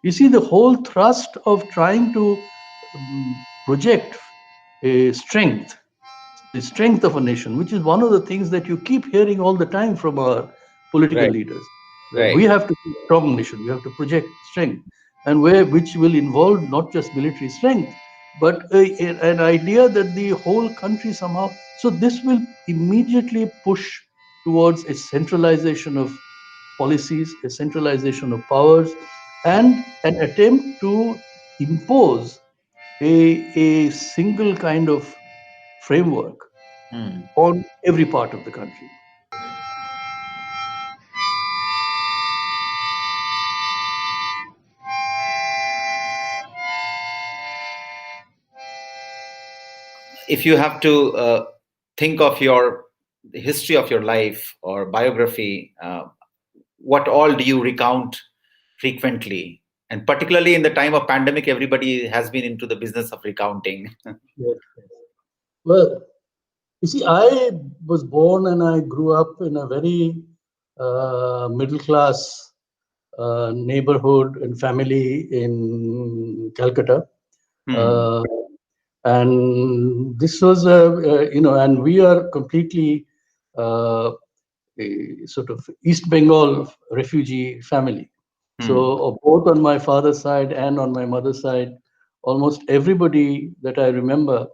You see, the whole thrust of trying to project a strength, the strength of a nation, which is one of the things that you keep hearing all the time from our political Right. leaders, that we Right. have to be a strong nation, we have to project strength, and which will involve not just military strength, but an idea that the whole country somehow. So this will immediately push towards a centralization of policies, a centralization of powers, and an attempt to impose a single kind of framework Hmm. on every part of the country. If you have to think of your the history of your life or biography, what all do you recount frequently? And particularly in the time of pandemic, everybody has been into the business of recounting. Yes, yes. Well, you see, I was born and I grew up in a very middle class neighborhood and family in Calcutta. Hmm. Uh, and this was, and we are completely uh, a sort of East Bengal refugee family. Hmm. So both on my father's side and on my mother's side, almost everybody that I remember.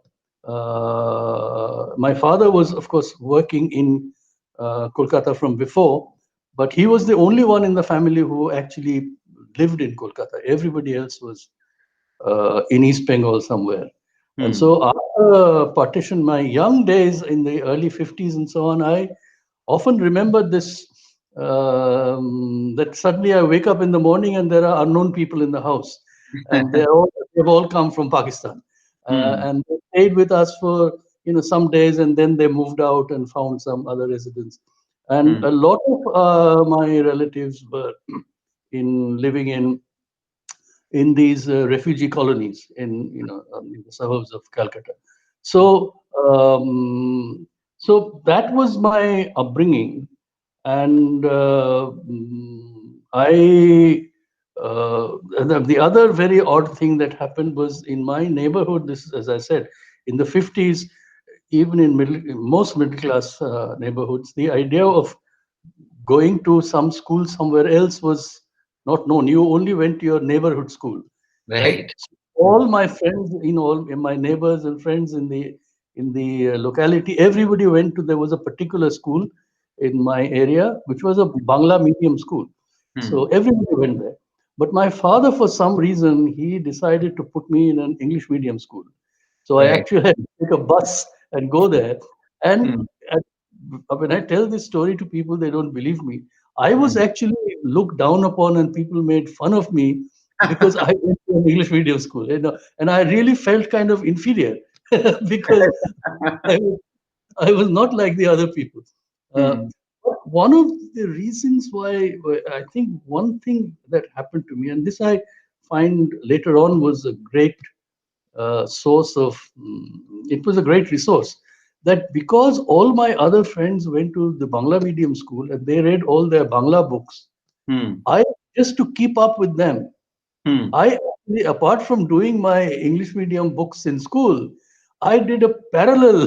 My father was, of course, working in Kolkata from before, but he was the only one in the family who actually lived in Kolkata. Everybody else was in East Bengal somewhere. And Hmm. so after partition, my young days in the early 50s and so on, I often remember this, that suddenly I wake up in the morning and there are unknown people in the house, and they've all come from Pakistan, Hmm. and they stayed with us for some days, and then they moved out and found some other residence. And Hmm. a lot of my relatives were in living in these refugee colonies in the suburbs of Calcutta. So so that was my upbringing, and the other very odd thing that happened was in my neighborhood. This, as I said, in the 50s, even in most middle class neighborhoods, the idea of going to some school somewhere else was not known. You only went to your neighborhood school, right? Right. So Hmm. all my friends, all in my neighbors and friends in the locality, everybody went to. There was a particular school in my area which was a Bangla medium school, so Hmm. everybody went there. But my father, for some reason, he decided to put me in an English medium school. So I Right. actually had to take a bus and go there. Hmm. And when I tell this story to people, they don't believe me. I was Hmm. actually looked down upon, and people made fun of me because I went to an English medium school. And I really felt kind of inferior because I was, I was not like the other people. Uh, Hmm. but one of the reasons why I think one thing that happened to me, and this I find later on was a great source of, it was a great resource, that because all my other friends went to the Bangla medium school and they read all their Bangla books, Hmm. I, just to keep up with them, Hmm. I actually, apart from doing my English medium books in school, I did a parallel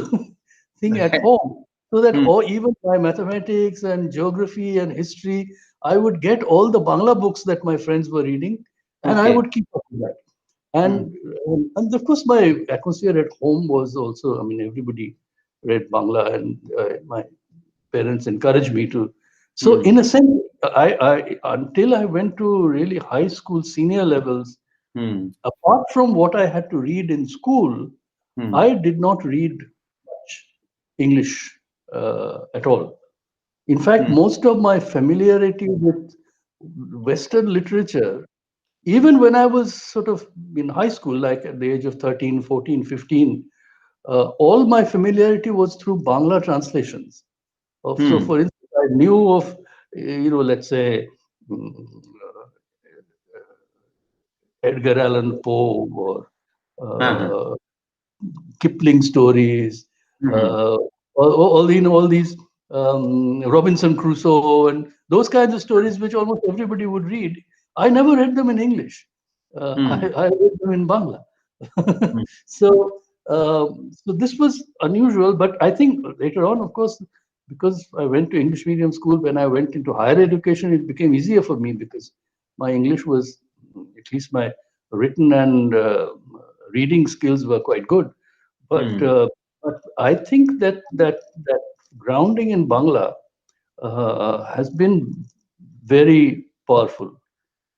thing at Right. home, so that Hmm. even my mathematics and geography and history, I would get all the Bangla books that my friends were reading, and I Okay. would keep up with that. Hmm. And of course, my atmosphere at home was also, I mean, everybody read Bangla, and my parents encouraged me to. So, Hmm. in a sense, I until I went to really high school senior levels, Hmm. apart from what I had to read in school, Hmm. I did not read much English at all. In fact, Hmm. most of my familiarity with Western literature, even when I was sort of in high school, like at the age of 13, 14, 15, all my familiarity was through Bangla translations. So, Hmm. for instance, I knew of, let's say, mm, Edgar Allan Poe or Uh-huh. uh, Kipling stories, Hmm. uh, all these Robinson Crusoe and those kinds of stories, which almost everybody would read. I never read them in English. Hmm. I read them in Bangla. Hmm. So this was unusual, but I think later on, of course, because I went to English medium school, when I went into higher education, it became easier for me because my English was, at least my written and reading skills were quite good. But Hmm. uh, but I think that grounding in Bangla has been very powerful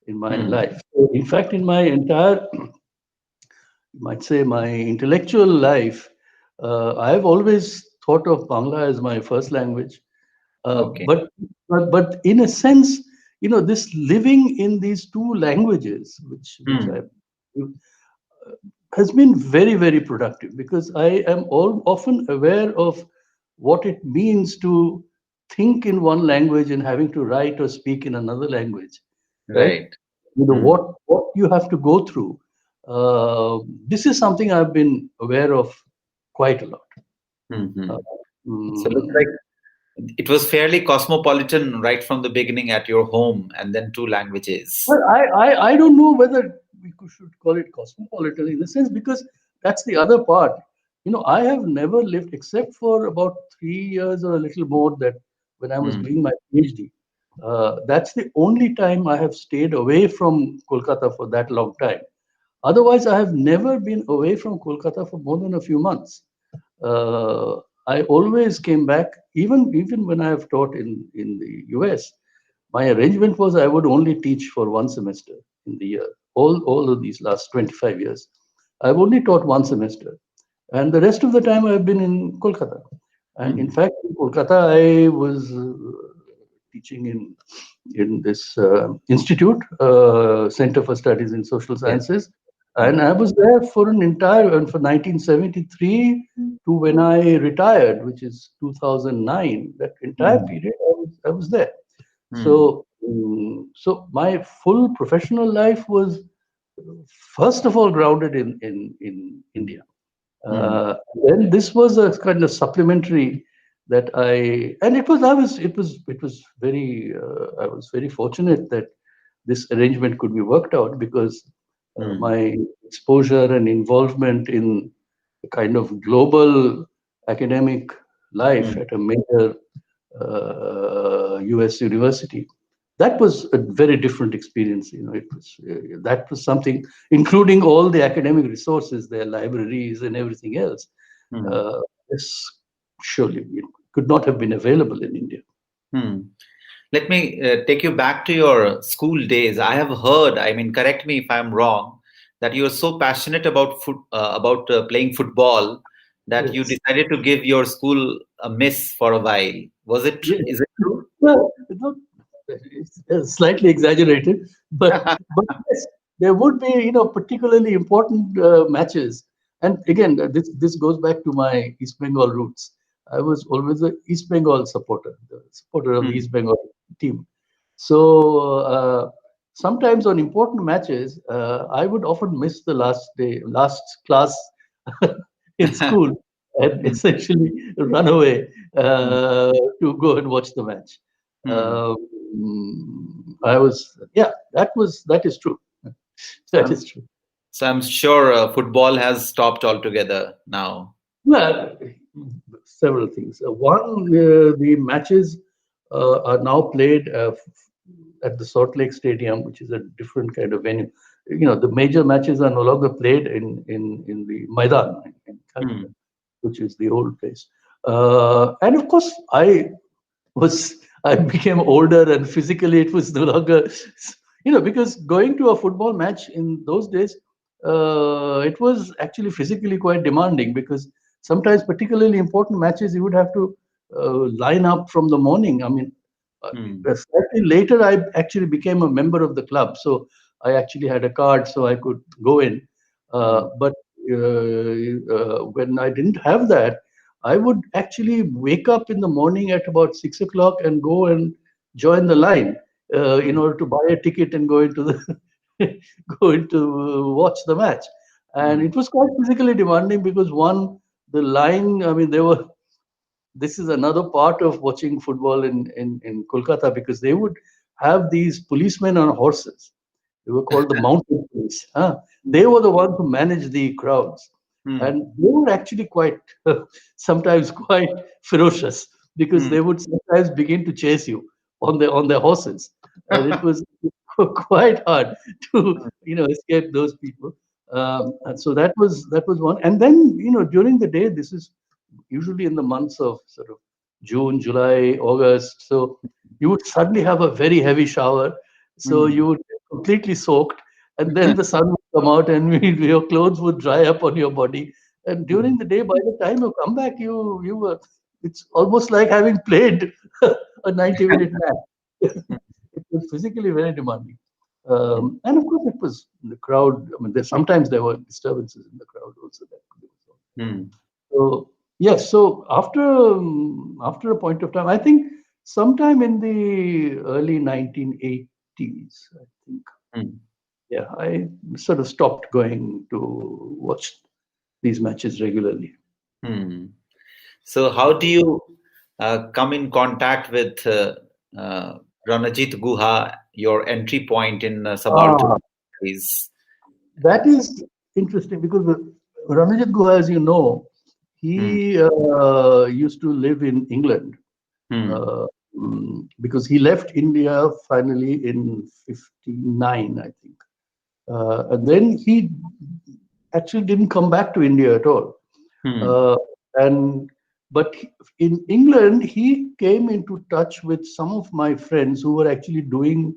in my Hmm. life. So in fact, in my entire, you might say, my intellectual life, I've always thought of Bangla as my first language. Uh, Okay. but, but in a sense, this living in these two languages, which I Hmm. has been very, very productive because I am often aware of what it means to think in one language and having to write or speak in another language, right? Right. Hmm. What you have to go through. This is something I've been aware of quite a lot. Hmm. Uh, Hmm. So it looks mm, like it was fairly cosmopolitan right from the beginning at your home, and then two languages. Well, I don't know whether should call it cosmopolitan in a sense because that's the other part. I have never lived except for about 3 years or a little more that when I was Hmm. doing my PhD. That's the only time I have stayed away from Kolkata for that long time. Otherwise, I have never been away from Kolkata for more than a few months. Uh, I always came back, even when I have taught in the US. My arrangement was I would only teach for one semester in the year. All of these last 25 years, I've only taught one semester, and the rest of the time I've been in Kolkata. And in Hmm. fact, in Kolkata, I was teaching in this institute, Center for Studies in Social Yes. Sciences, Hmm. and I was there for an entire and for 1973 to when I retired, which is 2009. That entire Hmm. period, I was there. Hmm. So my full professional life was first of all grounded in Hmm. India. Hmm. Uh, then this was a kind of supplementary that and I was very fortunate that this arrangement could be worked out because Hmm. my exposure and involvement in a kind of global academic life Hmm. at a major US university. That was a very different experience. It was that was something, including all the academic resources, their libraries and everything else. Hmm. Uh, this surely could not have been available in India. Hmm. Let me take you back to your school days. I have heard, I mean, correct me if I'm wrong, that you're so passionate about playing football that you Yes. decided to give your school a miss for a while. Yeah. Is it true? Well, it's slightly exaggerated, but yes, there would be particularly important matches. And again, this goes back to my East Bengal roots. I was always a East Bengal supporter, the supporter of the Hmm. East Bengal team. So sometimes on important matches, I would often miss the last class in school, and Hmm. essentially run away Hmm. to go and watch the match. Hmm. I was, yeah, that is true. So That I'm is true. so I'm sure football has stopped altogether now. Well, several things. One, the matches are now played at the Salt Lake Stadium, which is a different kind of venue. The major matches are no longer played in the Maidan in Calcutta, Hmm. which is the old place. And of course, I became older and physically it was no longer, because going to a football match in those days, it was actually physically quite demanding because sometimes particularly important matches you would have to line up from the morning. I mean, Hmm. slightly later I actually became a member of the club, so I actually had a card so I could go in. Hmm. But when I didn't have that, I would actually wake up in the morning at about 6 o'clock and go and join the line in Hmm. order to buy a ticket and go into the going to watch the match. And Hmm. it was quite physically demanding because the line, I mean, this is another part of watching football in Kolkata because they would have these policemen on horses. They were called the mounted police. Huh? They were the ones who managed the crowds, Hmm. and they were actually quite sometimes quite ferocious, because Hmm. they would sometimes begin to chase you on their horses, and it was quite hard to escape those people. And so that was one. And then during the day, this is usually in the months of sort of June, July, August. So you would suddenly have a very heavy shower. So Hmm. you would get completely soaked, and then the sun would come out, and your clothes would dry up on your body. And Hmm. during the day, by the time you come back, you were it's almost like having played a 90-minute match. It was physically very demanding. And of course, it was the crowd. I mean, sometimes there were disturbances in the crowd also. Hmm. So yes, so after a point of time, I think sometime in the early 1980s, I think, Hmm. yeah, I sort of stopped going to watch these matches regularly. Hmm. So, how do you come in contact with Ranjit Guha, your entry point in Subaltern Ah, Studies? that is interesting because Ranjit Guha, as you know, Hmm. he used to live in England Hmm. uh, because he left India finally in '59, I think. And then he actually didn't come back to India at all. Hmm. Uh, and but in England, he came into touch with some of my friends who were actually doing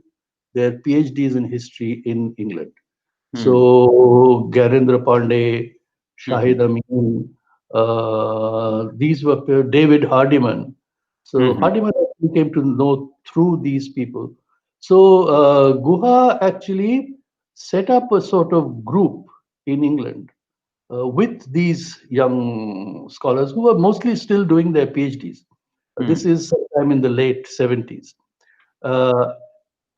their PhDs in history in England. Hmm. So Garendra Pandey, Hmm. Shahid Amin, these were David Hardiman. So Hmm. Hardiman actually came to know through these people. So Guha actually set up a sort of group in England with these young scholars who were mostly still doing their PhDs. This Hmm. is sometime in the late 70s. Uh,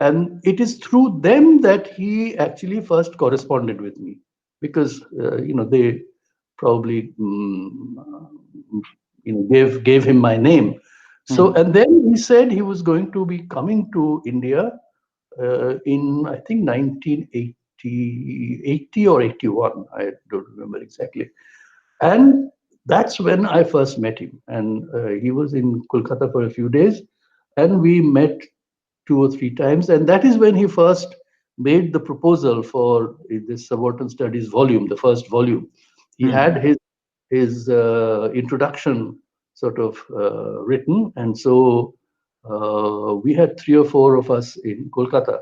and it is through them that he actually first corresponded with me, because they probably gave him my name. So, Hmm. and then he said he was going to be coming to India in, I think, 1980, 80 or 81. I don't remember exactly. And that's when I first met him. And he was in Kolkata for a few days, and we met two or three times. And that is when he first made the proposal for this Subaltern Studies volume, the first volume. He Hmm. had his introduction sort of written, and so we had three or four of us in Kolkata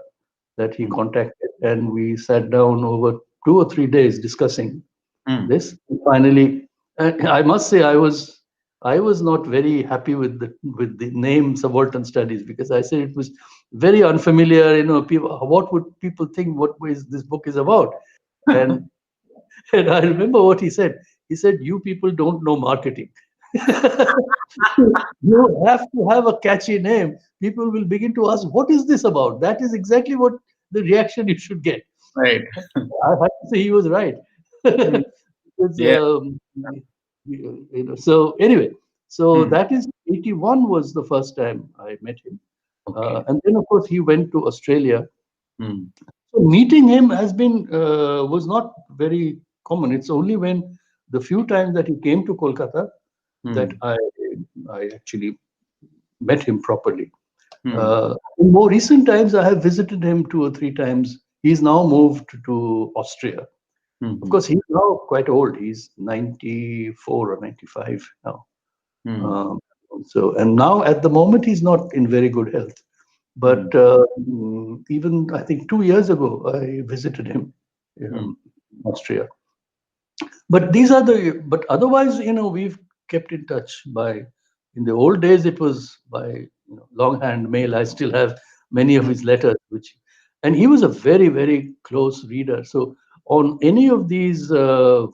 that he Hmm. contacted, and we sat down over 2 or 3 days discussing Hmm. this. Finally, I must say I was not very happy with the name Subaltern Studies, because I said it was very unfamiliar. People, what would people think? What is this book is about? And and I remember what he said. He said, "You people don't know marketing. You have to have a catchy name. People will begin to ask, what is this about?" That is exactly what the reaction you should get. Right. I have to say he was right. Hmm. Because, Yeah. so anyway, so Hmm. that is 81 was the first time I met him. Okay. And then, of course, he went to Australia. Hmm. So meeting him was not very common. It's only when the few times that he came to Kolkata that Hmm. I actually met him properly. Hmm. In more recent times, I have visited him two or three times. He's now moved to Austria. Of Hmm. course, he's now quite old. He's 94 or 95 now. Hmm. Um, and now at the moment, he's not in very good health. Hmm. But even I think 2 years ago, I visited him Hmm. in Austria. But otherwise, we've kept in touch in the old days, it was by, longhand mail. I still have many of Hmm. his letters, and he was a very, very close reader. So on any of these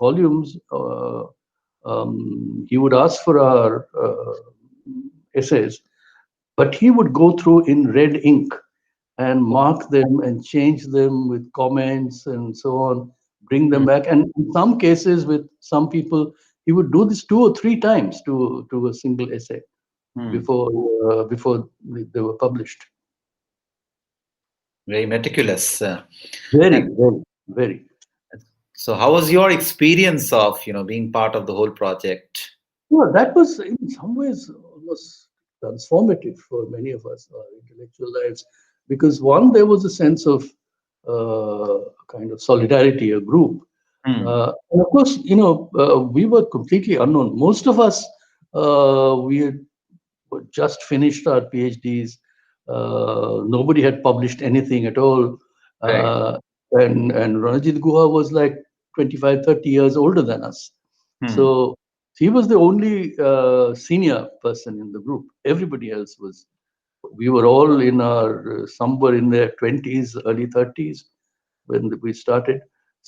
volumes, he would ask for our essays, but he would go through in red ink and mark them and change them with comments and so on, bring them Hmm. back. And in some cases, with some people, he would do this 2 or 3 times to a single essay Hmm. before they were published. Very meticulous. Very, And very, very. so, how was your experience of being part of the whole project? Well, that was in some ways almost transformative for many of us, our intellectual lives, because one, there was a sense of kind of solidarity, a group. Hmm. And of course, we were completely unknown. Most of us, we had just finished our PhDs. Nobody had published anything at all. Right. Uh, and Ranjit Guha was like 25, 30 years older than us. Hmm. So he was the only senior person in the group. Everybody else was, we were all in our, somewhere in their 20s, early 30s when we started.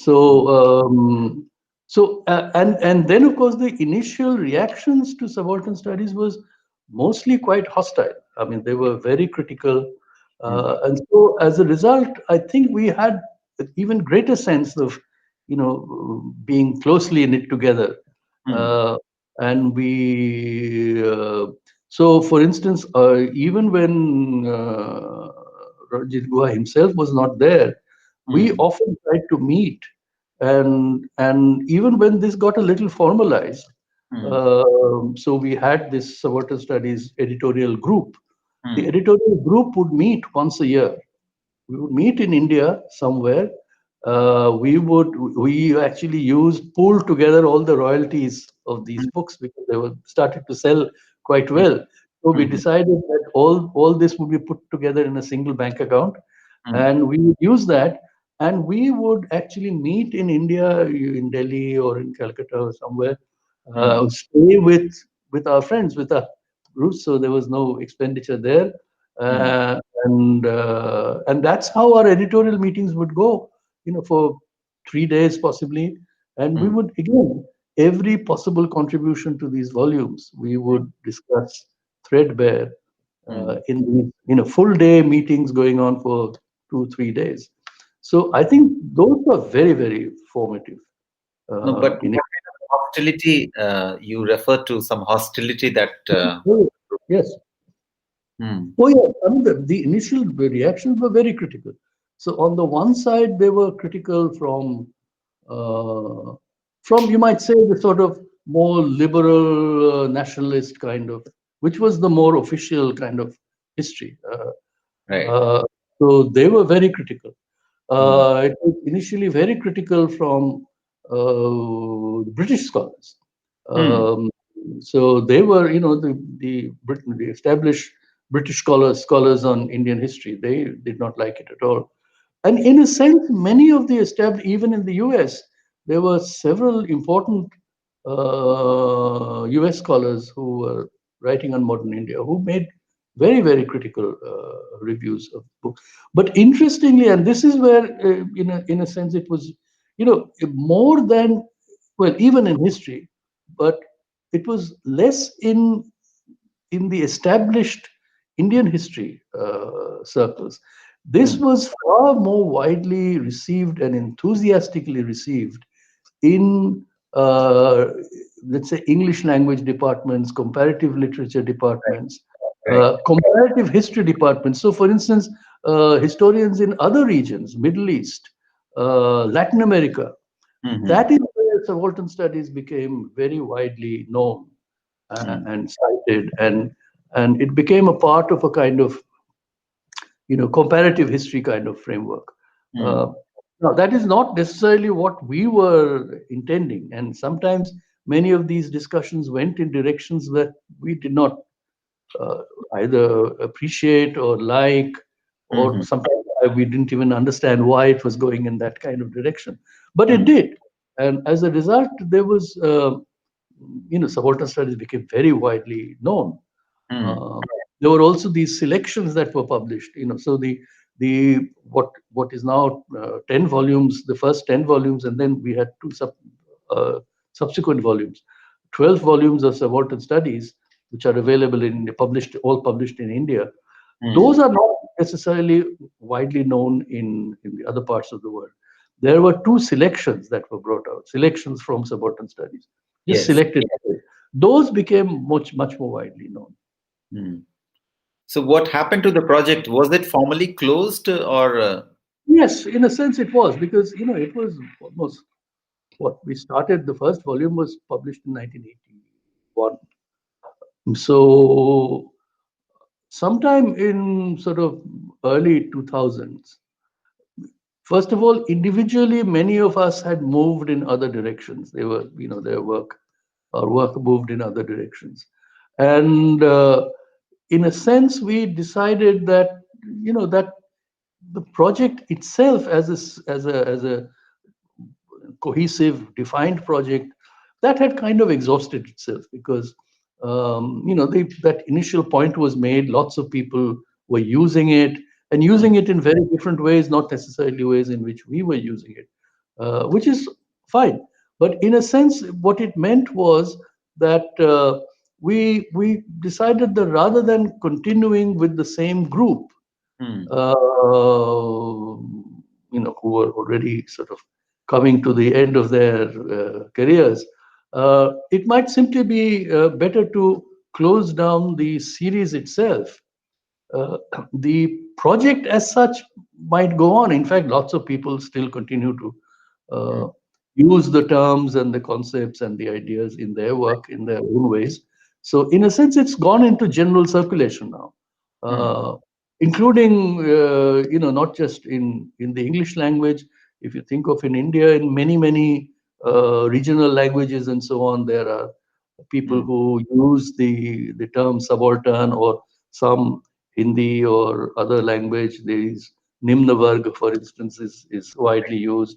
Hmm. So, and then of course the initial reactions to subaltern studies was mostly quite hostile. I mean, they were very critical, Hmm. and so as a result, I think we had an even greater sense of, being closely knit together, Hmm. uh, and we. So, for instance, even when Ranjit Guha himself was not there, we Hmm. often tried to meet, and even when this got a little formalized, Hmm. so we had this Subaltern Studies editorial group. The Hmm. editorial group would meet once a year. We would meet in India somewhere. We actually used pooled together all the royalties of these books because they were started to sell quite Hmm. well. So we Hmm. decided that all this would be put together in a single bank account, Hmm. and we would use that. And we would actually meet in India, in Delhi or in Calcutta or somewhere, Hmm. stay with our friends, with our groups. So there was no expenditure there, Hmm. and that's how our editorial meetings would go, for 3 days possibly, and we Hmm. would again every possible contribution to these volumes we would discuss threadbare Hmm. in full day meetings going on for 2 3 days. So I think those are very very formative. No, but In what kind of hostility you refer to? Some hostility that. Yes. Hmm. Oh, yeah. I mean, the initial reactions were very critical. So on the one side, they were critical you might say, the sort of more liberal nationalist kind of, which was the more official kind of history. Right. Uh, so they were very critical. Hmm. It was initially very critical from the British scholars. Hmm. Um, so they were, the established British scholars on Indian history. They did not like it at all. And in a sense, many of the established, even in the US, there were several important US scholars who were writing on modern India who made very, very critical reviews of books. But interestingly, and this is where, in a sense, it was, more than, well, even in history, but it was less in the established Indian history circles. This Hmm. was far more widely received and enthusiastically received in, uh, let's say, English language departments, comparative literature departments, Right. comparative history departments. So, for instance, historians in other regions, Middle East, Latin America, Hmm. that is where subaltern studies became very widely known Hmm. and cited, and it became a part of a kind of comparative history kind of framework. Hmm. Uh, Now that is not necessarily what we were intending, and sometimes many of these discussions went in directions that we did not uh, either appreciate or like, or Hmm. sometimes we didn't even understand why it was going in that kind of direction. But it Hmm. did, and as a result, there was, subaltern studies became very widely known. Hmm. uh, there were also these selections that were published. So the what is now 10 volumes, the first 10 volumes, and then we had two subsequent volumes, 12 volumes of subaltern studies, which are available all published in India. Hmm. Those are not necessarily widely known in the other parts of the world. There were two selections that were brought out, selections from subaltern studies, just Yes. selected. Those became much more widely known. Hmm. So what happened to the project? Was it formally closed or? Yes, in a sense it was, because it was almost what we started. The first volume was published in 1981. So sometime in sort of early 2000s, first of all, individually, many of us had moved in other directions. They were, their work, our work moved in other directions. And in a sense, we decided that, that the project itself as a cohesive, defined project, that had kind of exhausted itself, because that initial point was made. Lots of people were using it, and using it in very different ways, not necessarily ways in which we were using it, which is fine. But in a sense, what it meant was that we decided that rather than continuing with the same group, Hmm. who were already sort of coming to the end of their careers, it might simply be better to close down the series itself. The project as such might go on. In fact, lots of people still continue to Hmm. use the terms and the concepts and the ideas in their work in their own ways. So, in a sense, it's gone into general circulation now, Hmm. uh, including not just in the English language. If you think of in India, in many regional languages and so on, there are people Hmm. who use the term subaltern, or some Hindi or other language. There is Nimna Varg, for instance, is widely used.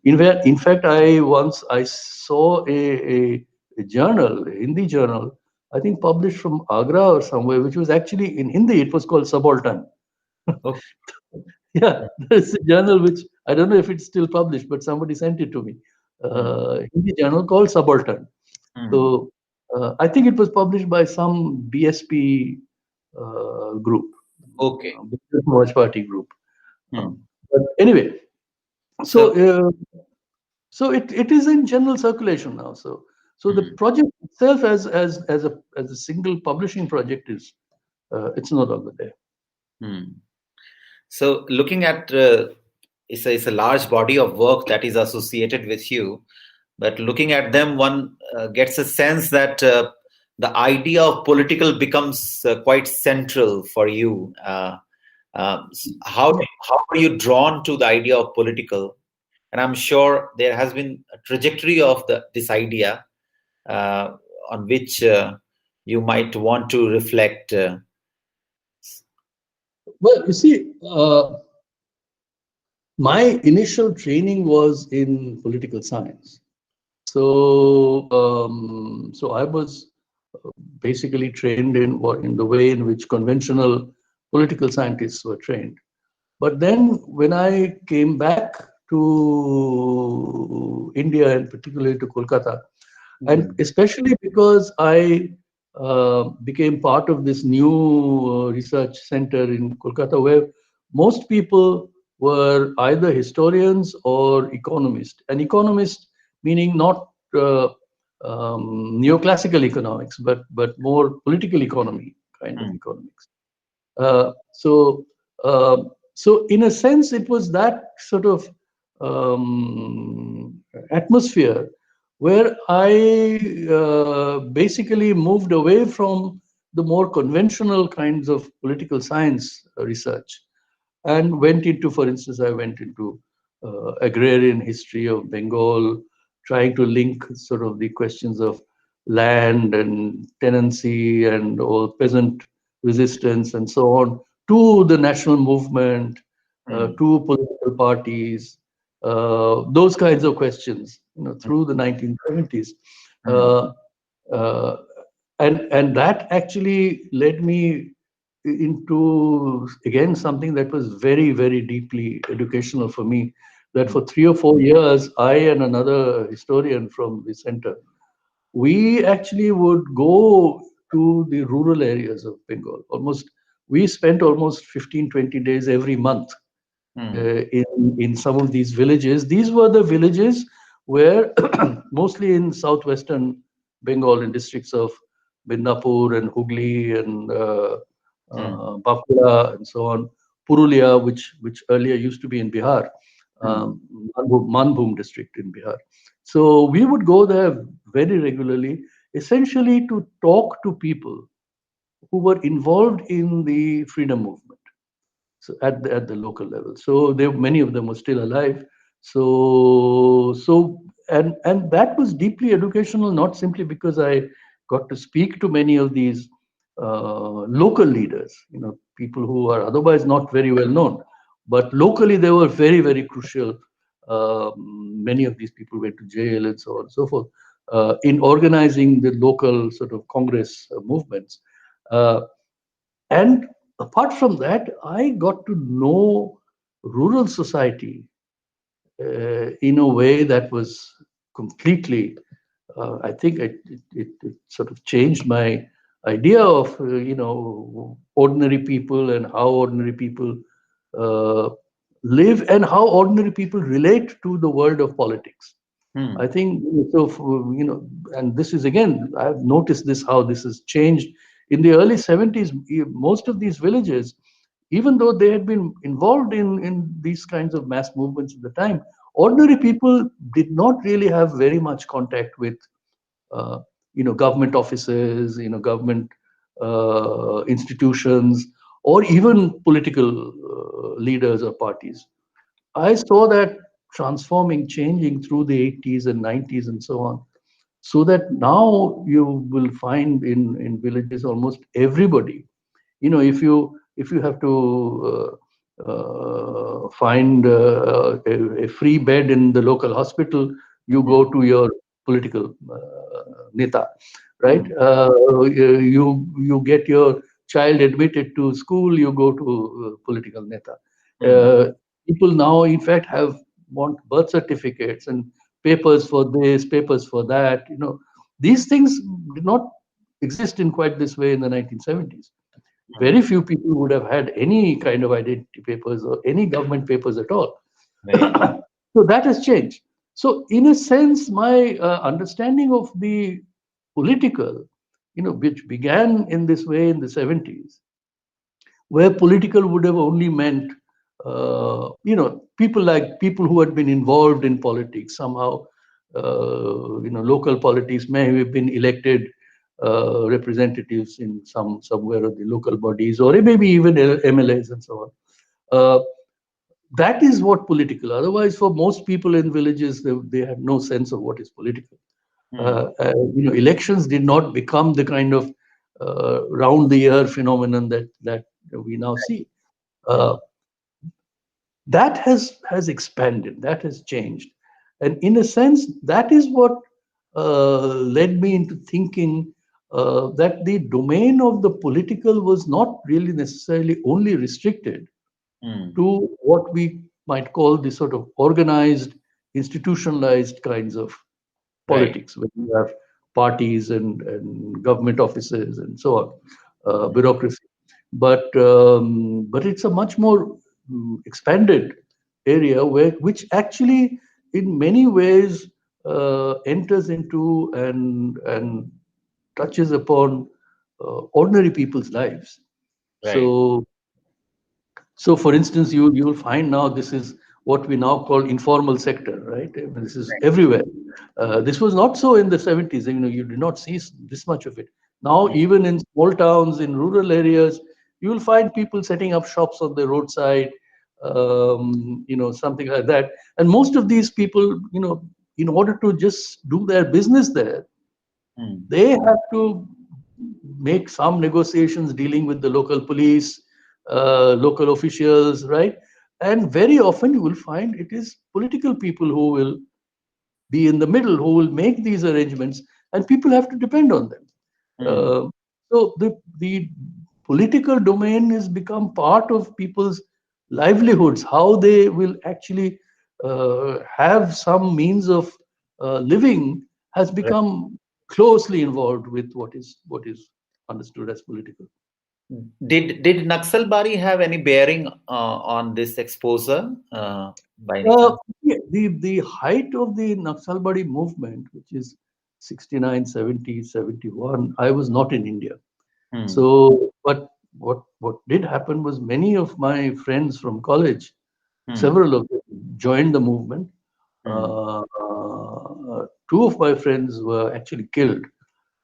In fact, I saw a journal, a Hindi journal, I think published from Agra or somewhere, which was actually in Hindi. It was called Subaltern. Okay. Yeah, there's a journal which I don't know if it's still published, but somebody sent it to me. Hmm. Hindi journal called Subaltern. Hmm. So I think it was published by some BSP group, Okay. Business Watch Party group. Hmm. But anyway, so So. so it is in general circulation now. So the Hmm. project itself as a single publishing project is it's no longer there. Hmm. So looking at it's a large body of work that is associated with you, but looking at them, one gets a sense that the idea of political becomes quite central for you. How are you drawn to the idea of political? And I'm sure there has been a trajectory of this idea uh, on which you might want to reflect. Well, you see, my initial training was in political science. So I was basically trained in the way in which conventional political scientists were trained. But then when I came back to India, and particularly to Kolkata, and Hmm. especially because I became part of this new research center in Kolkata, where most people were either historians or economists. An economist meaning not neoclassical economics, but more political economy kind of Hmm. economics. Uh, so, uh, so in a sense, it was that sort of atmosphere where I basically moved away from the more conventional kinds of political science research, and went into, for instance, I went into agrarian history of Bengal, trying to link sort of the questions of land and tenancy and all peasant resistance and so on to the national movement, Hmm. to political parties, those kinds of questions, through the 1970s. Hmm. Uh, uh, and that actually led me into, again, something that was very deeply educational for me, that for 3 or 4 years I and another historian from the center, we actually would go to the rural areas of Bengal. We spent almost 15-20 days every month Hmm. in some of these villages. These were the villages where, mostly in southwestern Bengal, in districts of Midnapur and Hooghly and Hmm. Bankura and so on, Purulia, which earlier used to be in Bihar, Hmm. Manbhum district in Bihar. So we would go there very regularly, essentially to talk to people who were involved in the freedom movement, so at the local level. So many of them were still alive. And that was deeply educational, not simply because I got to speak to many of these local leaders, people who are otherwise not very well known, but locally they were very, very crucial. Many of these people went to jail and so on and so forth, in organizing the local sort of Congress movements. Uh, and apart from that, I got to know rural society in a way that was completely, I think it sort of changed my idea of, ordinary people and how ordinary people uh, live and how ordinary people relate to the world of politics. I Hmm. think so. And this is again, I've noticed this how this has changed in the early 70s. Most of these villages, even though they had been involved in these kinds of mass movements at the time, ordinary people did not really have very much contact with, uh, government offices, government institutions, or even political leaders or parties. I saw that transforming, changing through the 80s and 90s and so on. So that now you will find in villages almost everybody. If you have to find a free bed in the local hospital, you Hmm. go to your political neta, right? Hmm. You get your child admitted to school, you go to political neta. Hmm. uh, People now in fact want birth certificates and papers for this, papers for that. These things did not exist in quite this way in the 1970s. Hmm. Very few people would have had any kind of identity papers or any government papers at all. Right. So that has changed. So in a sense, my understanding of the political, which began in this way in the 70s, where political would have only meant, people who had been involved in politics somehow. Local politics may have been elected representatives in somewhere of the local bodies, or maybe even MLAs and so on. Uh, that is what political. Otherwise, for most people in villages, they had no sense of what is political. Hmm. Elections did not become the kind of round the year phenomenon that we now see. Hmm. Uh, that has expanded, that has changed, and in a sense, that is what led me into thinking that the domain of the political was not really necessarily only restricted Hmm. to what we might call the sort of organized, institutionalized kinds of Right. politics, where you have parties and government offices and so on, Hmm. bureaucracy. But it's a much more expanded area which actually, in many ways, enters into and touches upon ordinary people's lives. Right. So, for instance, you'll find now this is what we now call informal sector, right? I mean, this is everywhere. This was not so in the 70s. You did not see this much of it. Now, Hmm. even in small towns, in rural areas, you will find people setting up shops on the roadside, something like that. And most of these people, in order to just do their business there, Hmm. they have to make some negotiations dealing with the local police, local officials, right? And very often you will find it is political people who will be in the middle, who will make these arrangements, and people have to depend on them. Hmm. Uh, so the political domain has become part of people's livelihoods, how they will actually have some means of living has Right. become closely involved with what is understood as political. Did Naxalbari have any bearing on this exposure by any Uh, chance? yeah, the height of the Naxalbari movement, which is 69, 70, 71, I was not in India. Hmm. So, but what did happen was many of my friends from college, Hmm. several of them joined the movement. Hmm. Two of my friends were actually killed.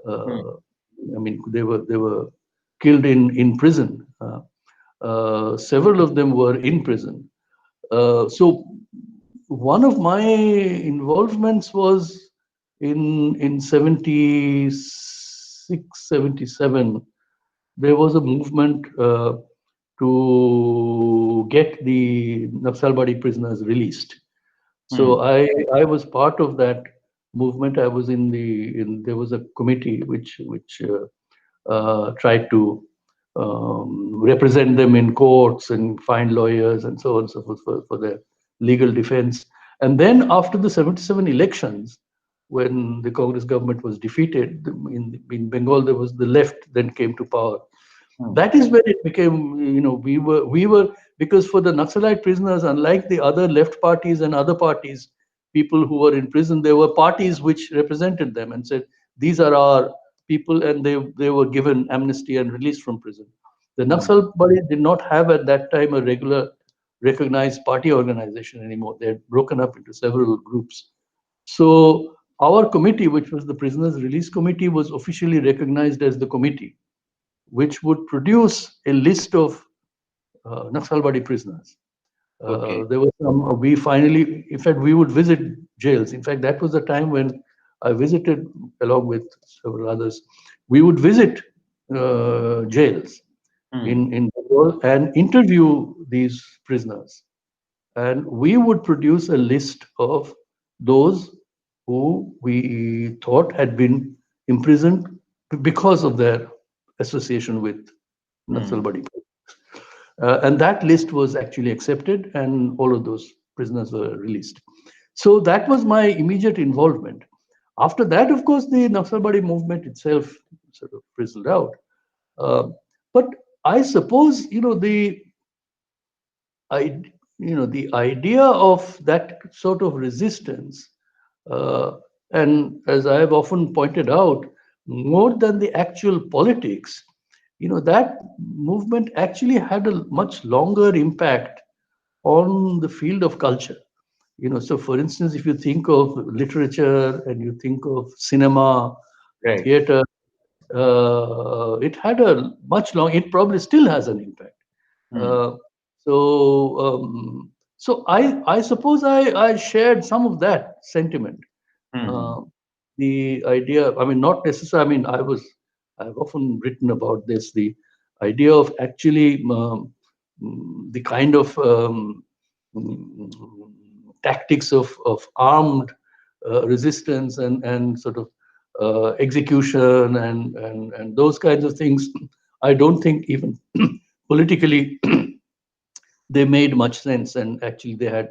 Hmm. Uh, I mean, they were killed in prison. Several of them were in prison. So one of my involvements was in 76, 77. There was a movement to get the Naxalbari prisoners released. Hmm. So I was part of that movement. I was in there was a committee which tried to represent them in courts and find lawyers and so on and so forth for their legal defense. And then after the 77 elections, when the Congress government was defeated in Bengal, there was the left then came to power. Hmm. That is when it became, we were because for the Naxalite prisoners, unlike the other left parties and other parties, people who were in prison, there were parties which represented them and said, these are our people, and they were given amnesty and released from prison. The Hmm. Naxalbari did not have at that time a regular recognized party organization anymore. They had broken up into several groups. So our committee, which was the Prisoners Release Committee, was officially recognized as the committee which would produce a list of Naxalbari prisoners. Okay. There was some, we finally, in fact, we would visit jails. In fact, that was the time when I visited, along with several others, we would visit jails Hmm. in Bengal and interview these prisoners. And we would produce a list of those who we thought had been imprisoned because of their association with Hmm. Naxalbari. And that list was actually accepted, and all of those prisoners were released. So that was my immediate involvement. After that, of course, the Naxalbari movement itself sort of frizzled out. Uh, but I suppose, I, the idea of that sort of resistance, uh, and as I have often pointed out, more than the actual politics, that movement actually had a much longer impact on the field of culture. So for instance, if you think of literature and you think of cinema, Right. theater, it had a much long, it probably still has an impact. Hmm. Uh, so I suppose I shared some of that sentiment. Hmm. Uh, the idea, I mean, not necessarily, I mean, I've often written about this, the idea of actually the kind of mm, tactics of armed resistance and sort of execution and those kinds of things. I don't think even politically they made much sense, and actually they had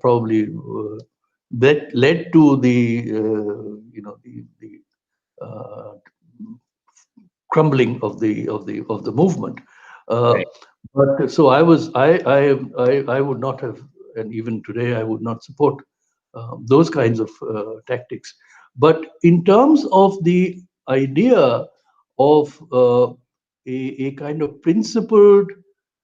probably that led to the uh, crumbling of the movement. Uh, Right. but so I would not have, and even today I would not support those kinds of tactics. But in terms of the idea of a kind of principled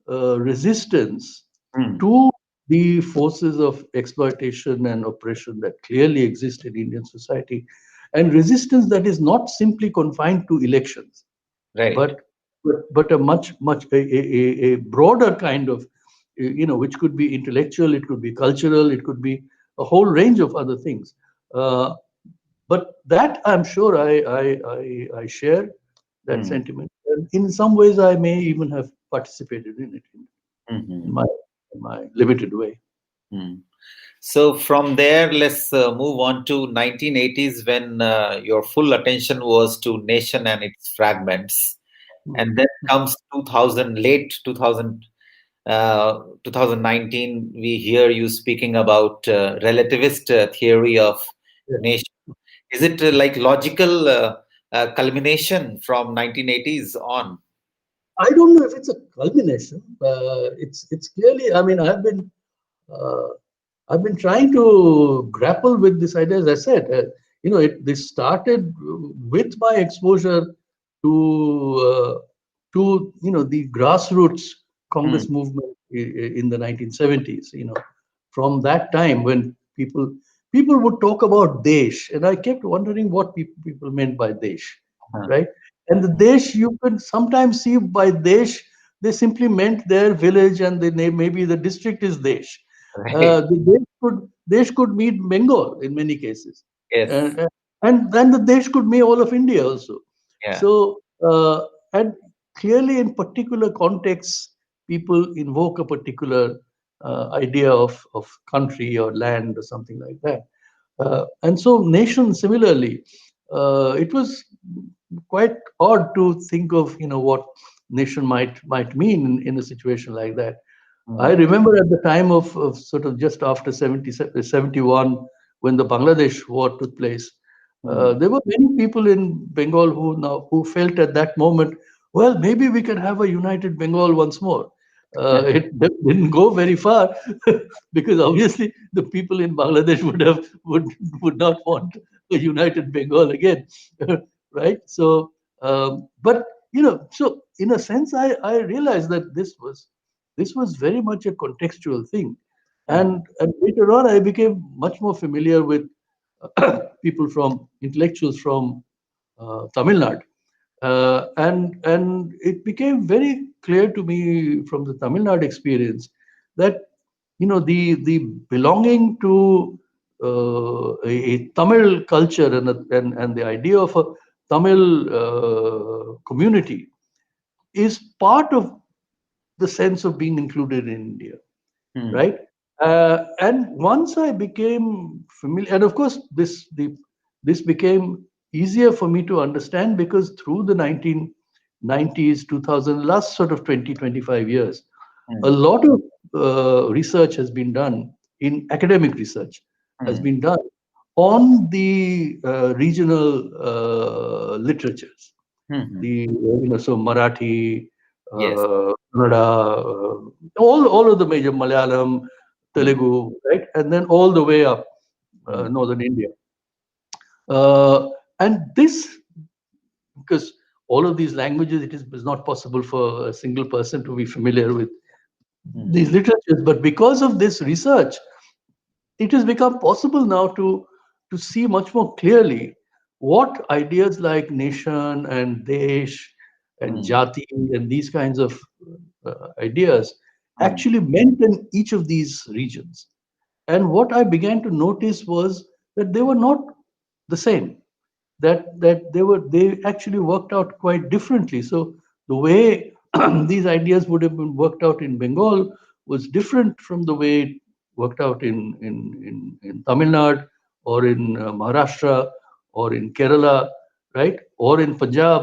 resistance Hmm. to the forces of exploitation and oppression that clearly exist in Indian society, and resistance that is not simply confined to elections, Right. but but a much a broader kind of, which could be intellectual, it could be cultural, it could be a whole range of other things. Uh, but that I'm sure I share that Hmm. sentiment, and in some ways I may even have participated in it in Hmm. my in my limited way. Hmm. So from there, let's move on to 1980s when your full attention was to Nation and Its Fragments. And then comes 2000, late 2000, 2019, we hear you speaking about relativist theory of Yeah. nation. Is it like logical culmination from 1980s on? I don't know if it's a culmination. It's clearly. I mean, uh, I've been trying to grapple with this idea. As I said, this started with my exposure to to the grassroots Hmm. Congress movement in the 1970s. From that time when people would talk about desh, and I kept wondering what people meant by desh, Huh. right? And the desh, you could sometimes see by desh they simply meant their village, and the name, maybe the district is desh. Right. The desh could mean Bengal in many cases, Yes. and and then the desh could mean all of India also. Yeah. So and clearly in particular contexts, people invoke a particular idea of country or land or something like that. And so nation similarly, it was quite odd to think of what nation might mean in a situation like that. I Hmm. remember at the time of sort of just after 71, when the Bangladesh war took place, Hmm. there were many people in Bengal who felt at that moment, well, maybe we can have a united Bengal once more. It didn't go very far because obviously the people in Bangladesh would not want a united Bengal again, right? So, but so in a sense, I realized that this was very much a contextual thing. Hmm. And later on, I became much more familiar with people intellectuals from Tamil Nadu. And it became very clear to me from the Tamil Nadu experience that the belonging to a Tamil culture and the idea of a Tamil community is part of the sense of being included in India, Hmm. right? And once I became familiar, and of course, this became easier for me to understand because through the 1990s, 2000, last sort of 20-25 years, a Hmm. lot of research has been done in academic research has Hmm. been done on the regional literatures, Hmm. so Marathi, Yes. Kannada, all of the major Malayalam, Hmm. Telugu, right, and then all the way up Hmm. northern India. And this, because all of these languages, it is not possible for a single person to be familiar with Hmm. these literatures, but because of this research, it has become possible now to see much more clearly what ideas like nation and desh and Hmm. jati and these kinds of ideas Hmm. actually meant in each of these regions. And what I began to notice was that they were not the same, that they actually worked out quite differently. So the way these ideas would have been worked out in Bengal was different from the way it worked out in Tamil Nadu or in Maharashtra or in Kerala, right, or in Punjab,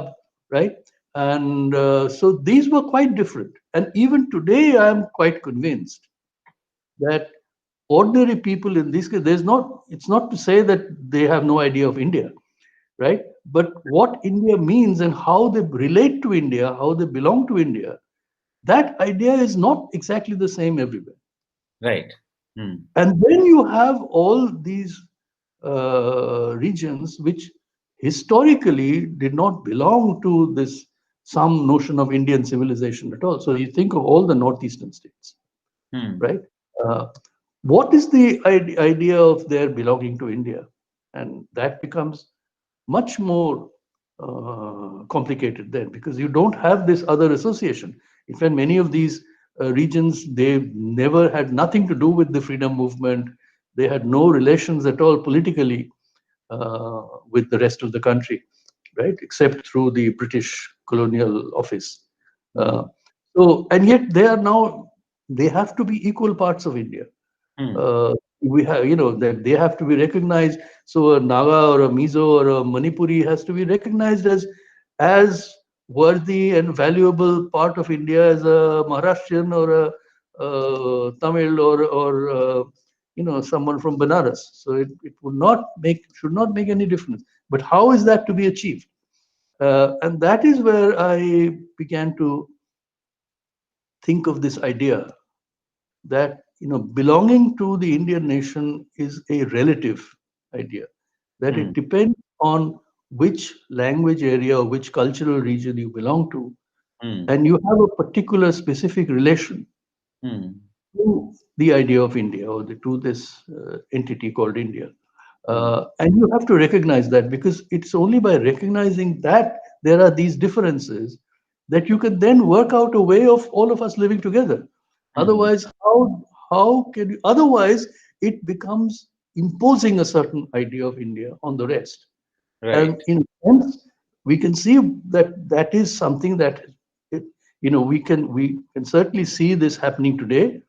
right. And so these were quite different. And even today, I am quite convinced that ordinary people in this case, it's not to say that they have no idea of India, right? But what India means and how they relate to India, how they belong to India, that idea is not exactly the same everywhere. Right. Hmm. And then you have all these regions which historically did not belong to this some notion of Indian civilization at all. So you think of all the northeastern states, Hmm. right? Uh, what is the idea of their belonging to India? And that becomes much more complicated then because you don't have this other association. In fact, many of these regions, they never had nothing to do with the freedom movement. They had no relations at all politically with the rest of the country, right? Except through the British colonial office. Hmm. Uh, and yet they have to be equal parts of India. Hmm. We have, that they have to be recognized. So a Naga or a Mizo or a Manipuri has to be recognized as worthy and valuable part of India as a Maharashtrian or a Tamil or someone from Benares. So it should not make any difference. But how is that to be achieved? And that is where I began to think of this idea that belonging to the Indian nation is a relative idea, that Hmm. it depends on which language area or which cultural region you belong to. Hmm. and you have a particular specific relation Hmm. to the idea of India, or to this entity called India. Hmm. And you have to recognize that, because it's only by recognizing that there are these differences that you can then work out a way of all of us living together. Hmm. Otherwise, how can you? Otherwise, it becomes imposing a certain idea of India on the rest. Right. And in a sense, we can see that that is something that, it, we can certainly see this happening today.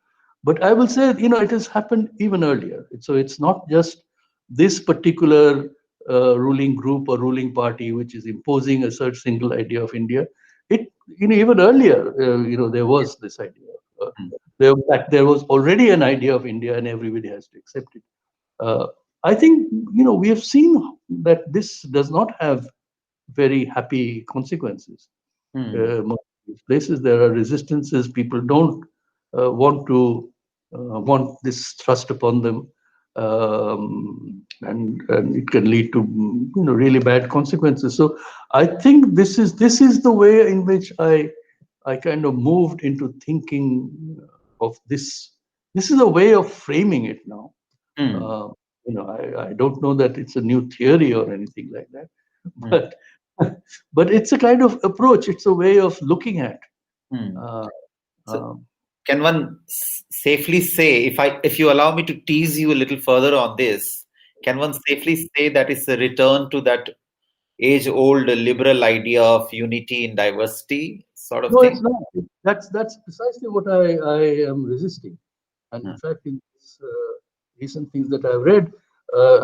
But I will say, it has happened even earlier. So it's not just this particular ruling group or ruling party which is imposing a such single idea of India. It, even earlier, there was this idea. Hmm. In fact, there was already an idea of India, and everybody has to accept it. Uh, I think, we have seen that this does not have very happy consequences. Hmm. Most of these places there are resistances. People don't want this thrust upon them, and it can lead to really bad consequences. So I think this is the way in which I kind of moved into thinking of this. This is a way of framing it now. Hmm. Uh, I don't know that it's a new theory or anything like that, Hmm. but but it's a kind of approach. It's a way of looking at. Hmm. Uh, So, um, can one safely say, if you allow me to tease you a little further on this, can one safely say that it's a return to that age-old liberal idea of unity in diversity sort of no, it's thing? not. That's precisely what I am resisting. And Hmm. in fact, in this, recent things that I've read,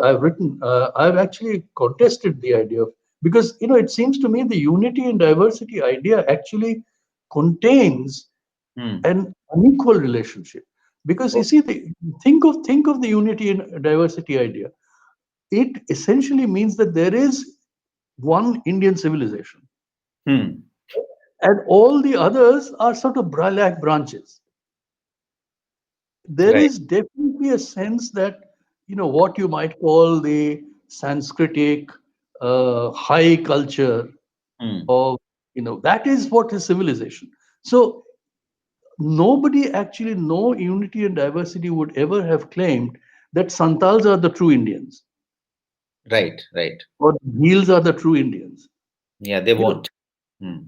I've written, I've actually contested the idea of, because it seems to me the unity and diversity idea actually contains Hmm. an unequal relationship. Because you Oh. see, think of the unity and diversity idea. It essentially means that there is one Indian civilization, Hmm. and all the others are sort of like branches. There Right. is definitely a sense that, what you might call the Sanskritic high culture Hmm. of, that is what is civilization. So nobody actually, no unity and diversity would ever have claimed that Santals are the true Indians, Right. Right. or Bhils are the true Indians. Yeah, they You know, won't. Hmm.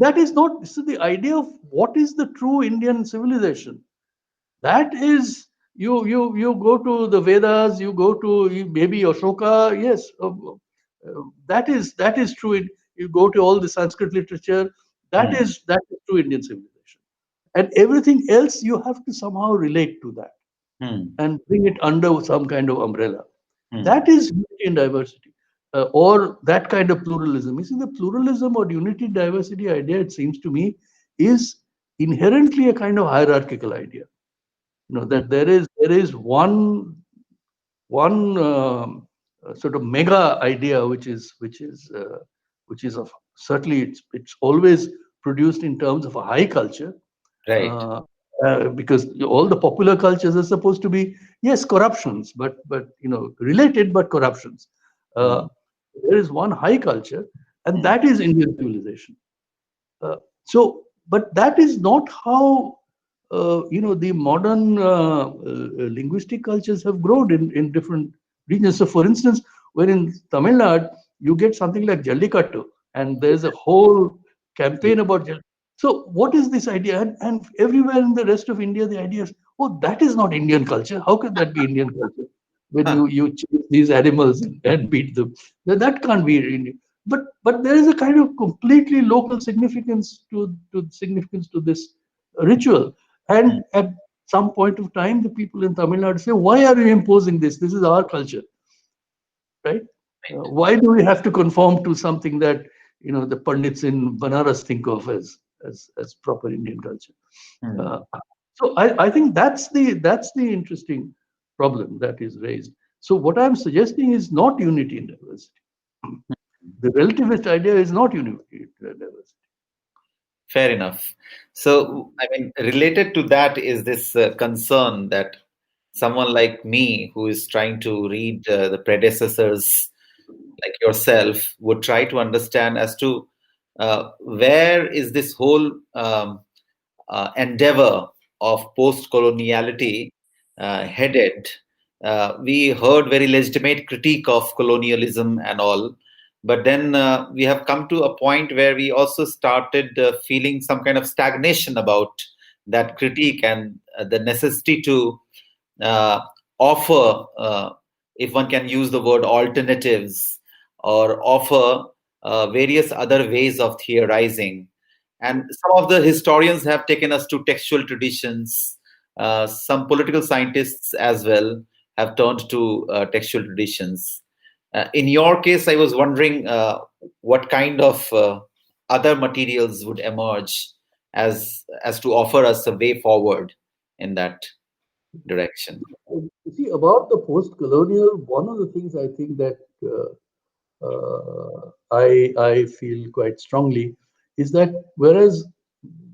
that is not, so the idea of what is the true Indian civilization. That is, you go to the Vedas, you go to maybe Ashoka, yes, that is true. You go to all the Sanskrit literature, that Hmm. is true Indian civilization, and everything else you have to somehow relate to that Hmm. and bring it under some kind of umbrella. Hmm. That is unity and diversity, or that kind of pluralism. You see, the pluralism or unity diversity idea, it seems to me, is inherently a kind of hierarchical idea. Hmm. That there is one sort of mega idea, which is of, certainly it's always produced in terms of a high culture, Right. uh, because all the popular cultures are supposed to be, yes, corruptions, but related, but corruptions. uh, Hmm. there is one high culture, and Hmm. that is Indian civilization. But that is not how the modern linguistic cultures have grown in different regions. So, for instance, when in Tamil Nadu you get something like Jallikattu, and there's a whole Yeah. campaign about So, what is this idea? And everywhere in the rest of India, the idea is, oh, that is not Indian culture. How can that be Indian culture? When Huh. you chase these animals and beat them, that can't be Indian. But there is a kind of completely local significance to this ritual. Hmm. And at some point of time, the people in Tamil Nadu say, "Why are you imposing this? This is our culture, right? Why do we have to conform to something that the Pandits in Banaras think of as proper Indian culture?" Hmm. Uh, so I think that's the interesting problem that is raised. So what I'm suggesting is not unity in diversity. The relativist idea is not unity in diversity. Fair enough. So, I mean, related to that is this concern that someone like me, who is trying to read the predecessors like yourself, would try to understand as to where is this whole endeavor of post-coloniality headed? We heard very legitimate critique of colonialism and all, but then we have come to a point where we also started feeling some kind of stagnation about that critique and the necessity to uh, offer, if one can use the word, alternatives, or offer various other ways of theorizing. And some of the historians have taken us to textual traditions. Some political scientists as well have turned to textual traditions. In your case, I was wondering what kind of other materials would emerge as to offer us a way forward in that direction. You see, about the post-colonial, one of the things I think that I feel quite strongly is that whereas,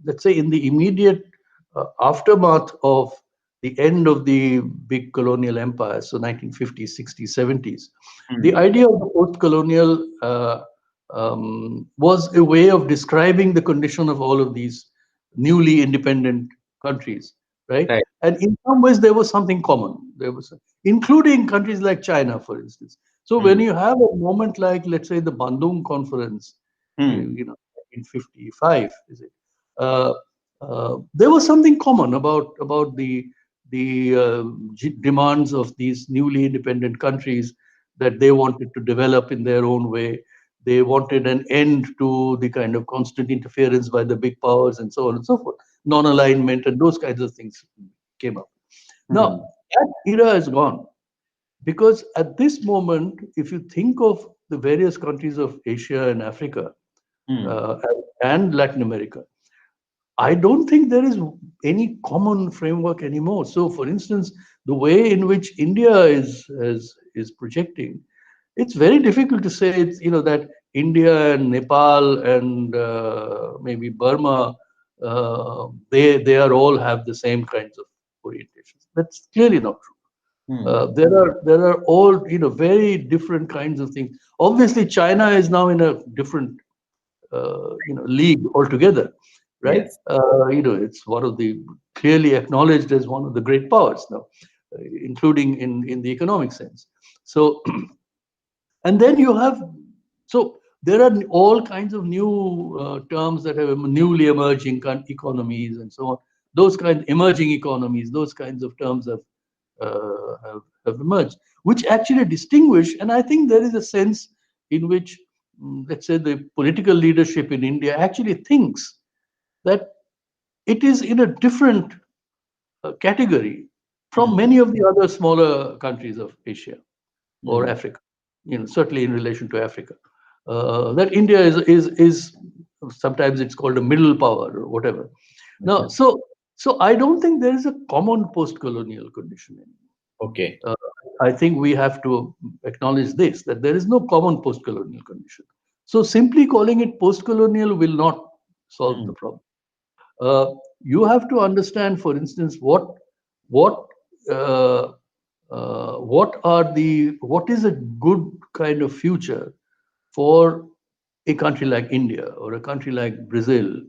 let's say, in the immediate aftermath of the end of the big colonial empires, so 1950s, 60s, 70s, the Hmm. idea of the post-colonial was a way of describing the condition of all of these newly independent countries, right? Right. And in some ways, there was something common. There was, including countries like China, for instance. So when Hmm. you have a moment like, let's say, the Bandung Conference, Hmm. in 55, is it? Uh, there was something common about the demands of these newly independent countries that they wanted to develop in their own way. They wanted an end to the kind of constant interference by the big powers and so on and so forth, non-alignment and those kinds of things came up. Now Hmm. that era is gone. Because at this moment, if you think of the various countries of Asia and Africa Hmm. uh, and Latin America, I don't think there is any common framework anymore. So, for instance, the way in which India is projecting, it's very difficult to say it's that India and Nepal and maybe Burma, they are all have the same kinds of orientations. That's clearly not true. Hmm. There are all very different kinds of things. Obviously, China is now in a different league altogether, right? Yes. It's one of the clearly acknowledged as one of the great powers now, including in the economic sense. So, and then you have so there are all kinds of new terms that have newly emerging economies and so on. Those kinds emerging economies, those kinds of terms have emerged, which actually distinguish. And I think there is a sense in which, let's say, the political leadership in India actually thinks that it is in a different category from Hmm. many of the other smaller countries of Asia or Hmm. Africa. Certainly in relation to Africa, that India is sometimes it's called a middle power or whatever. Now, so I don't think there is a common post-colonial condition anymore. Okay. I think we have to acknowledge this, that there is no common post-colonial condition. So simply calling it post-colonial will not solve Hmm. the problem. Uh, you have to understand, for instance, what uh, what is a good kind of future for a country like India or a country like Brazil,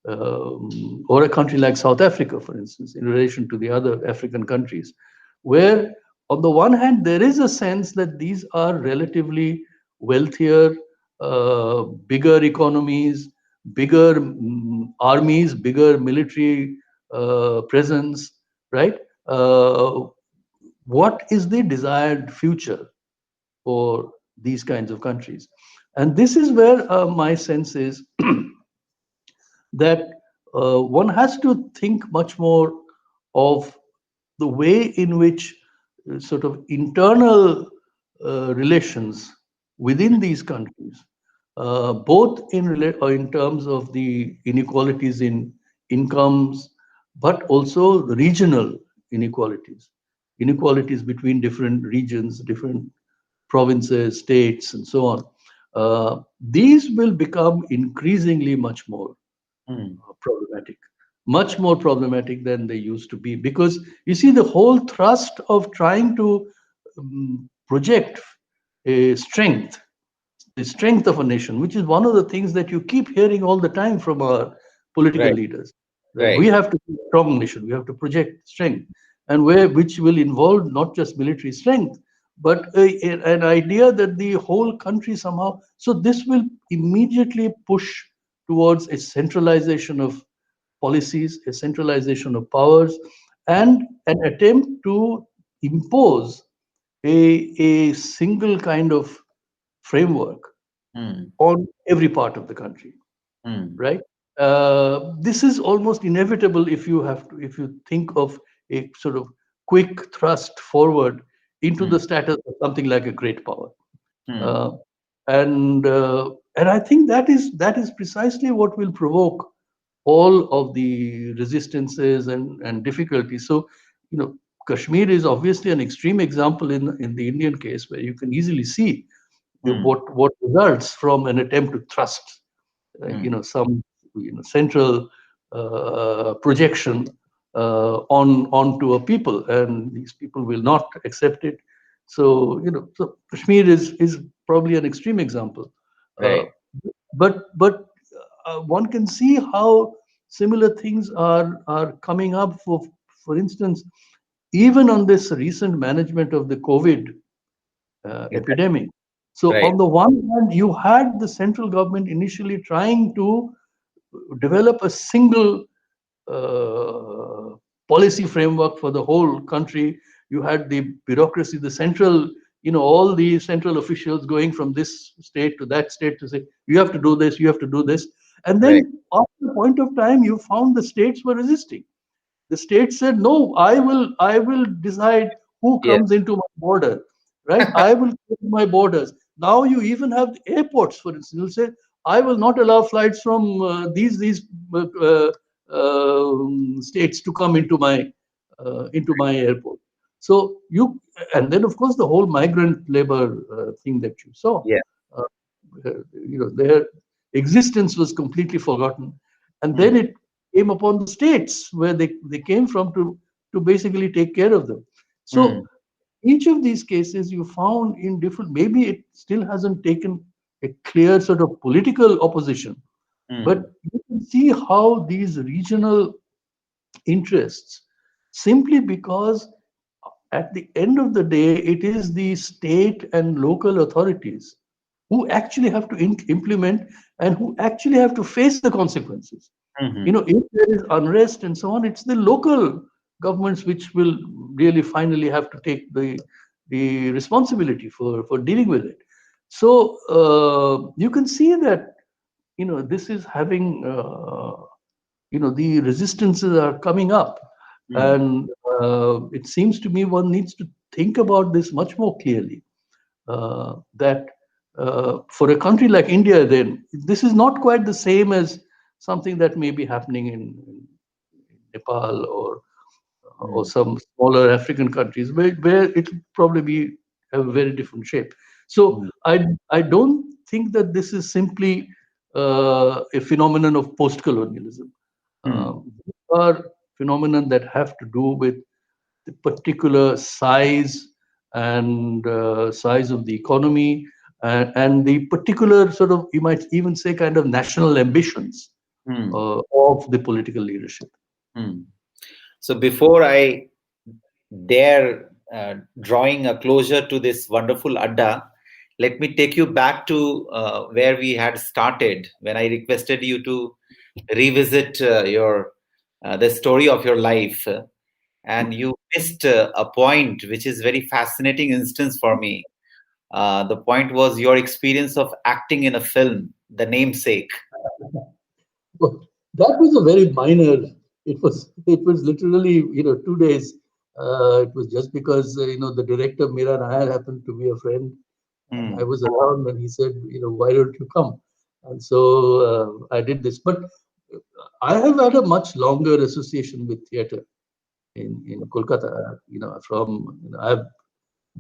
or a country like South Africa, for instance, in relation to the other African countries, where on the one hand there is a sense that these are relatively wealthier, bigger economies, bigger armies, bigger military presence, right? What is the desired future for these kinds of countries? And this is where my sense is that one has to think much more of the way in which sort of internal relations within these countries, both in terms of the inequalities in incomes, but also the regional inequalities, inequalities between different regions, different provinces, states, and so on. These will become increasingly much more Hmm. problematic, much more problematic than they used to be. Because you see, the whole thrust of trying to project a strength, the strength of a nation, which is one of the things that you keep hearing all the time from our political Right. leaders, that we Right. have to be a strong nation, we have to project strength, and which will involve not just military strength, but an idea that the whole country somehow. So this will immediately push towards a centralization of policies, a centralization of powers, and an attempt to impose a single kind of framework Hmm. on every part of the country, Hmm. right? This is almost inevitable if you think of a sort of quick thrust forward into Hmm. the status of something like a great power. Hmm. Uh, and I think that is precisely what will provoke all of the resistances and difficulties. So, Kashmir is obviously an extreme example in the Indian case, where you can easily see Hmm. what results from an attempt to thrust Hmm. some central projection onto a people, and these people will not accept it. So so Kashmir is probably an extreme example, uh, Right. but one can see how similar things are coming up. For instance, even on this recent management of the COVID Exactly. epidemic. So Right. on the one hand, you had the central government initially trying to develop a single uh, policy framework for the whole country. You had the bureaucracy, the central, all the central officials going from this state to that state to say, you have to do this, you have to do this. And Right. then after a point of time, you found the states were resisting. The state said, no, I will decide who Yes. comes into my border, right? I will keep my borders. Now you even have the airports, for instance, will say, I will not allow flights from these states to come into my airport. So you, and then of course the whole migrant labor thing that you saw, Yeah. uh, their existence was completely forgotten, and Hmm. then it came upon the states where they came from to basically take care of them. Hmm. So each of these cases you found in different, maybe it still hasn't taken a clear sort of political opposition, but Hmm. you can see how these regional interests, simply because at the end of the day, it is the state and local authorities who actually have to implement and who actually have to face the consequences. Hmm. If there is unrest and so on, it's the local governments which will really finally have to take the responsibility for dealing with it. So you can see that this is having the resistances are coming up, Hmm. and it seems to me one needs to think about this much more clearly, that for a country like India, then this is not quite the same as something that may be happening in Nepal or Hmm. some smaller African countries, where it will probably be a very different shape. So Hmm. I don't think that this is simply a phenomenon of post-colonialism. Hmm. These are phenomena that have to do with the particular size of the economy, and the particular sort of, you might even say, kind of national ambitions Hmm. of the political leadership. Hmm. So before I dare drawing a closure to this wonderful Adda, let me take you back to where we had started when I requested you to revisit your the story of your life, and you missed a point which is very fascinating instance for me. The point was your experience of acting in a film, The Namesake. But that was a very minor. It was literally 2 days. It was just because the director Mira Nair happened to be a friend, and I Hmm. was around, and he said, why don't you come? And so I did this. But I have had a much longer association with theatre in Kolkata. I've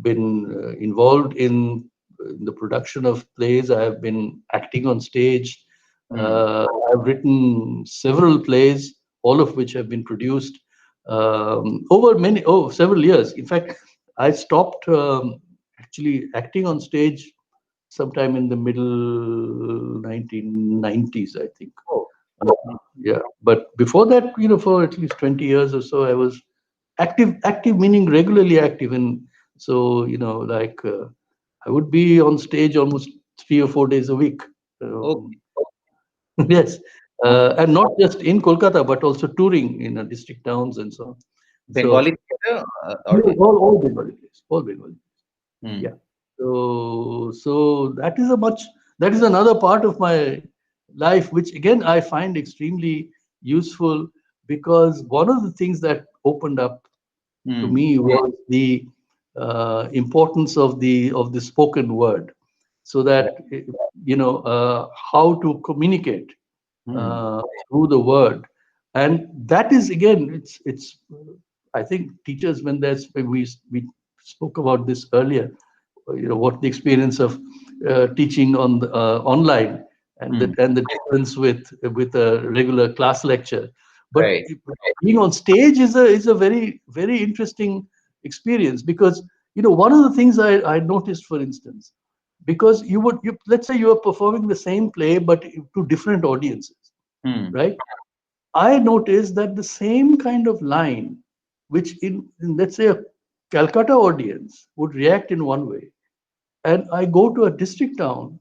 been involved in the production of plays. I have been acting on stage. Hmm. I've written several plays, all of which have been produced over several years. In fact, I stopped actually acting on stage sometime in the middle 1990s, I think. Oh. Yeah, but before that, for at least 20 years or so, I was active meaning regularly active. And so, like I would be on stage almost 3 or 4 days a week. Okay. Um, yes, and not just in Kolkata, but also touring in district towns and so on. So, Bengali theater no, or all Bengali plays, all Bengali. hmm. Yeah. So that is another part of my life, which again I find extremely useful, because one of the things that opened up to Hmm. me was the importance of the spoken word, so Right. that how to communicate Hmm. through the word. And that is, again, it's I think teachers, when we spoke about this earlier, what the experience of teaching on the, online, and Hmm. the difference with a regular class lecture. But Right. being on stage is a very, very interesting experience, because one of the things I noticed, for instance, because let's say you are performing the same play but to different audiences, Hmm. right? I noticed that the same kind of line, which in let's say a Calcutta audience would react in one way, and I go to a district town,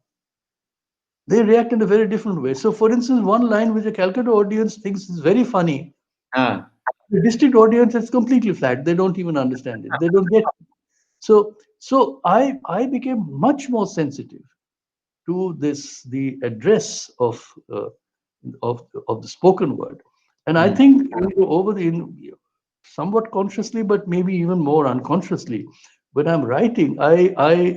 they react in a very different way. So, for instance, one line which a Calcutta audience thinks is very funny, Ah. the district audience is completely flat. They don't even understand it. They don't get it. So I became much more sensitive to the address of the spoken word. And I Hmm. think over somewhat consciously, but maybe even more unconsciously, when I'm writing, I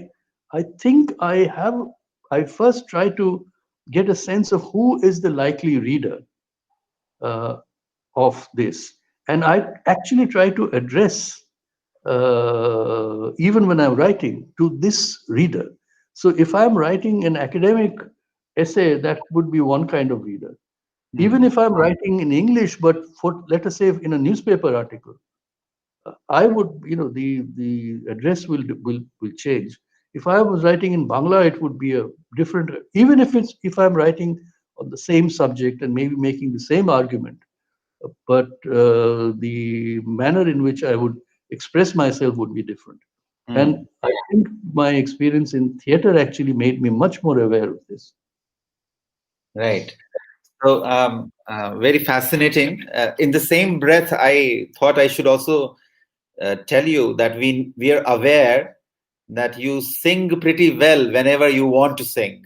think I first try to get a sense of who is the likely reader uh, of this, and I actually try to address, even when I'm writing, to this reader. So if I'm writing an academic essay, that would be one kind of reader. Even Hmm. if I'm writing in English, but for, let us say, in a newspaper article, I would, the address will change. If I was writing in Bangla, it would be a different. Even if I'm writing on the same subject and maybe making the same argument, but the manner in which I would express myself would be different. Hmm. And I think my experience in theater actually made me much more aware of this. Right. So, very fascinating. In the same breath, I thought I should also tell you that we are aware that you sing pretty well whenever you want to sing.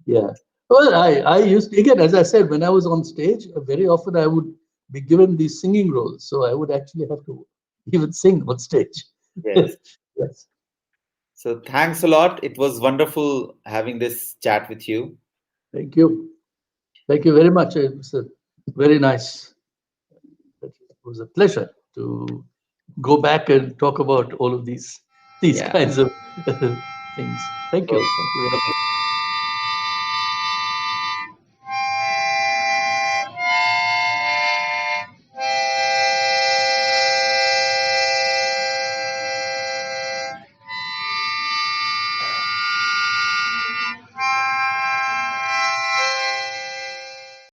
Yeah. Well, I used, again, as I said, when I was on stage, very often I would be given these singing roles. So I would actually have to even sing on stage. Yes. Yes. So thanks a lot. It was wonderful having this chat with you. Thank you. Thank you very much. It was a very nice. It was a pleasure to go back and talk about all of these Yeah. kinds of things. Thank you. So, Thank you very much.